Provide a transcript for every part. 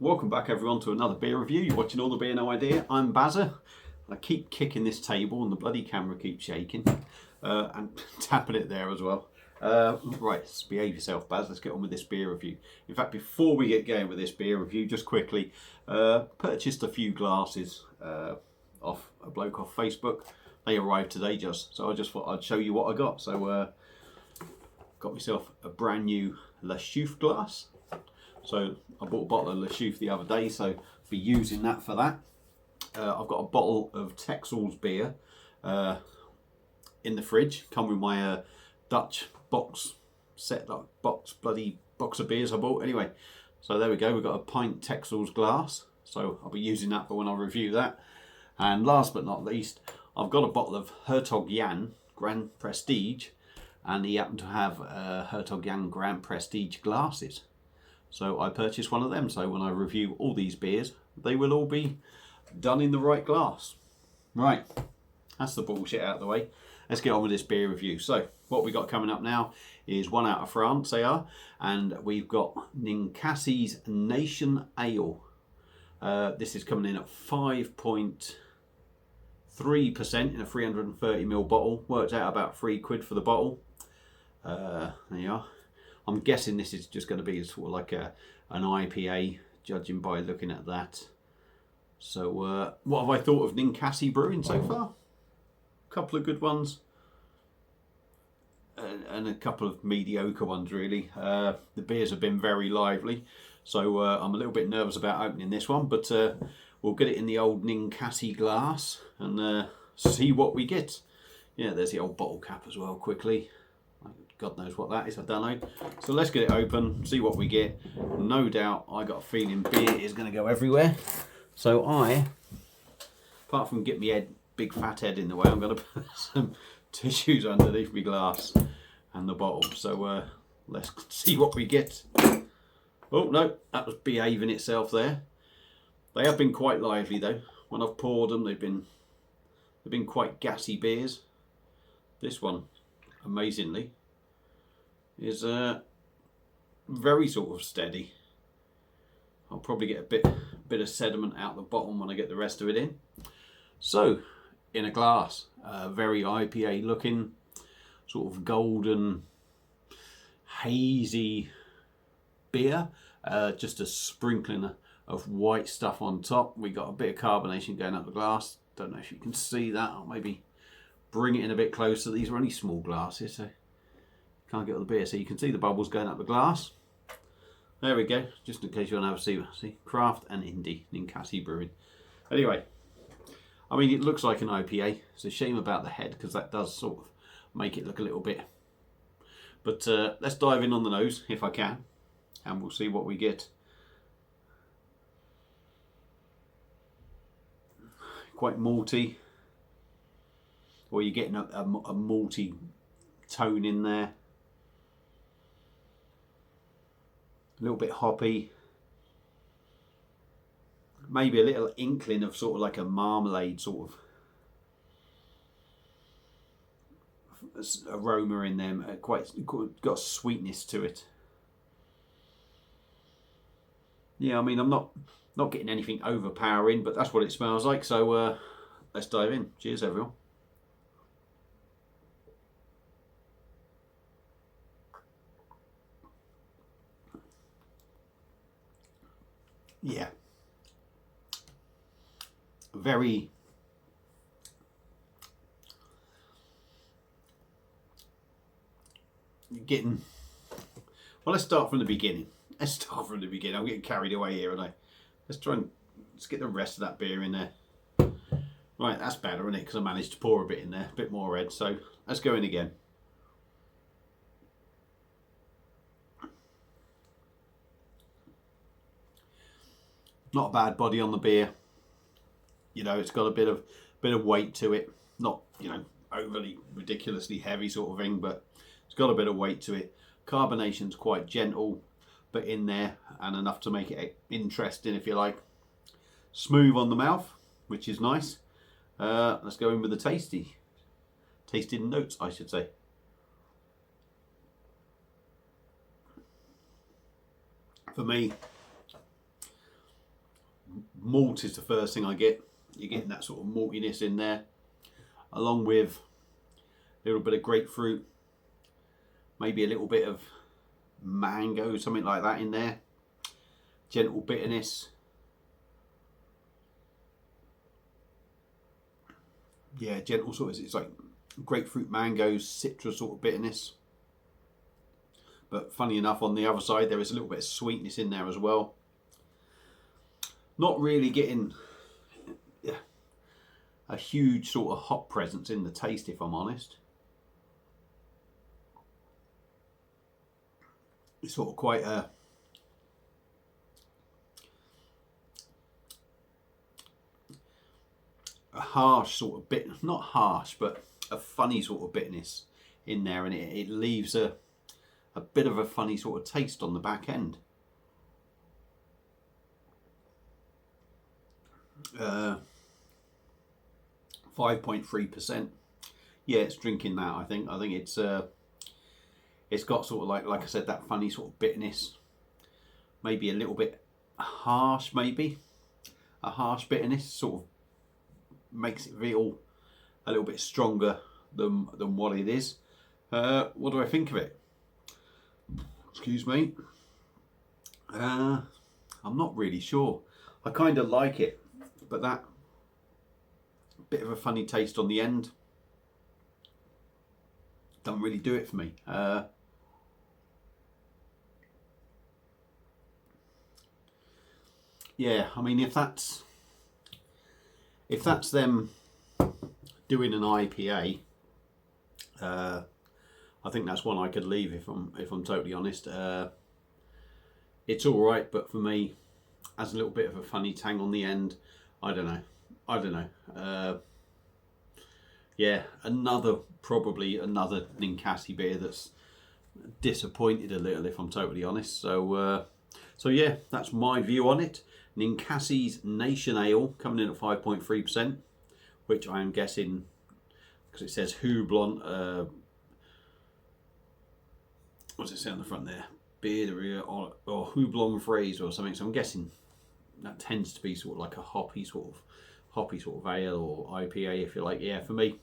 welcome back everyone to another beer review. You're watching All the Beer No Idea. I'm Bazza. I keep kicking this table and the bloody camera keeps shaking and tapping it there as well. Right, let's behave yourself, Baz. Let's get on with this beer review. In fact, before we get going with this beer review, just quickly, purchased a few glasses off a bloke off Facebook. They arrived today so I just thought I'd show you what I got. So got myself a brand new Le Chouffe glass. So I bought a bottle of Le Chouffe the other day, so I'll be using that for that. I've got a bottle of Texel's beer in the fridge. Come with my Dutch box set, like bloody box of beers I bought. Anyway, so there we go. We've got a pint Texel's glass, so I'll be using that for when I review that. And last but not least, I've got a bottle of Hertog Jan Grand Prestige, and he happened to have Hertog Jan Grand Prestige glasses. So I purchased one of them, so when I review all these beers, they will all be done in the right glass. Right, that's the bullshit out of the way. Let's get on with this beer review. So what we got coming up now is one out of France, they are, and we've got Ninkasi's Nation Ale. This is coming in at 5.3% in a 330ml bottle. Works out about £3 for the bottle. There you are. I'm guessing this is just going to be sort of like an IPA, judging by looking at that. So what have I thought of Ninkasi brewing so far? A couple of good ones and a couple of mediocre ones really. The beers have been very lively, so I'm a little bit nervous about opening this one, but we'll get it in the old Ninkasi glass and see what we get. Yeah, there's the old bottle cap as well, quickly. God knows what that is, I don't know. So let's get it open, see what we get. No doubt, I got a feeling beer is going to go everywhere. So apart from get my head, big fat head in the way, I'm going to put some tissues underneath my glass and the bottle. So let's see what we get. Oh no, that was behaving itself there. They have been quite lively though. When I've poured them, they've been quite gassy beers. This one, amazingly, is very sort of steady. I'll probably get a bit of sediment out the bottom when I get the rest of it in. So, in a glass, very IPA looking, sort of golden, hazy beer. Just a sprinkling of white stuff on top. We got a bit of carbonation going up the glass. Don't know if you can see that. I'll maybe bring it in a bit closer. These are only small glasses, so can't get all the beer, so you can see the bubbles going up the glass. There we go, just in case you want to have a see, craft and indie, Ninkasi brewing. Anyway, I mean, it looks like an IPA. It's a shame about the head, because that does sort of make it look a little bit. But let's dive in on the nose, if I can, and we'll see what we get. Quite malty, or you're getting a malty tone in there. A little bit hoppy, maybe a little inkling of sort of like a marmalade sort of aroma in them. Quite got a sweetness to it. Yeah, I mean, I'm not getting anything overpowering, but that's what it smells like. So let's dive in. Cheers, everyone. Yeah, very getting. Well, let's start from the beginning. I'm getting carried away here, aren't I? Let's get the rest of that beer in there. Right, that's better, isn't it? Because I managed to pour a bit in there, a bit more red. So let's go in again. Not a bad body on the beer. You know, it's got a bit of weight to it. Not, you know, overly ridiculously heavy sort of thing, but it's got a bit of weight to it. Carbonation's quite gentle, but in there, and enough to make it interesting, if you like. Smooth on the mouth, which is nice. Let's go in with the tasting notes, I should say. For me, Malt is the first thing I get. You're getting that sort of maltiness in there, along with a little bit of grapefruit, maybe a little bit of mango, something like that in there. Gentle bitterness. Yeah, gentle sort of, it's like grapefruit, mangoes, citrus sort of bitterness. But funny enough, on the other side, there is a little bit of sweetness in there as well. Not really getting a huge sort of hop presence in the taste, if I'm honest. It's sort of quite a harsh sort of bit, not harsh, but a funny sort of bitterness in there, and it leaves a bit of a funny sort of taste on the back end. 5.3%. Yeah, it's drinking that. I think it's got sort of like I said, that funny sort of bitterness, maybe a little bit harsh, maybe a harsh bitterness, sort of makes it feel a little bit stronger than what it is. What do I think of it? Excuse me. I'm not really sure. I kind of like it, but that bit of a funny taste on the end doesn't really do it for me. Yeah, I mean, if that's them doing an IPA, I think that's one I could leave if I'm totally honest. It's all right, but for me, has a little bit of a funny tang on the end. I don't know. Yeah, probably another Ninkasi beer that's disappointed a little, if I'm totally honest. So yeah, that's my view on it. Ninkasi's Nation Ale coming in at 5.3%, which I am guessing, because it says Houblon, what does it say on the front there? Beer or Houblon phrase or something. So I'm guessing that tends to be sort of like a hoppy sort of ale or IPA, if you like. Yeah, for me,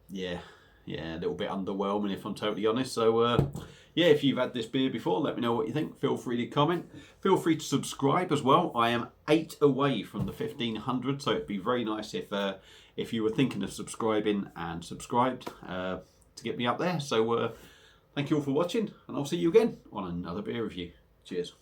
yeah, a little bit underwhelming, if I'm totally honest. So yeah, if you've had this beer before, let me know what you think. Feel free to comment. Feel free to subscribe as well. I am 8 away from the 1500, so it'd be very nice if you were thinking of subscribing and subscribed to get me up there. So thank you all for watching, and I'll see you again on another beer review. Cheers.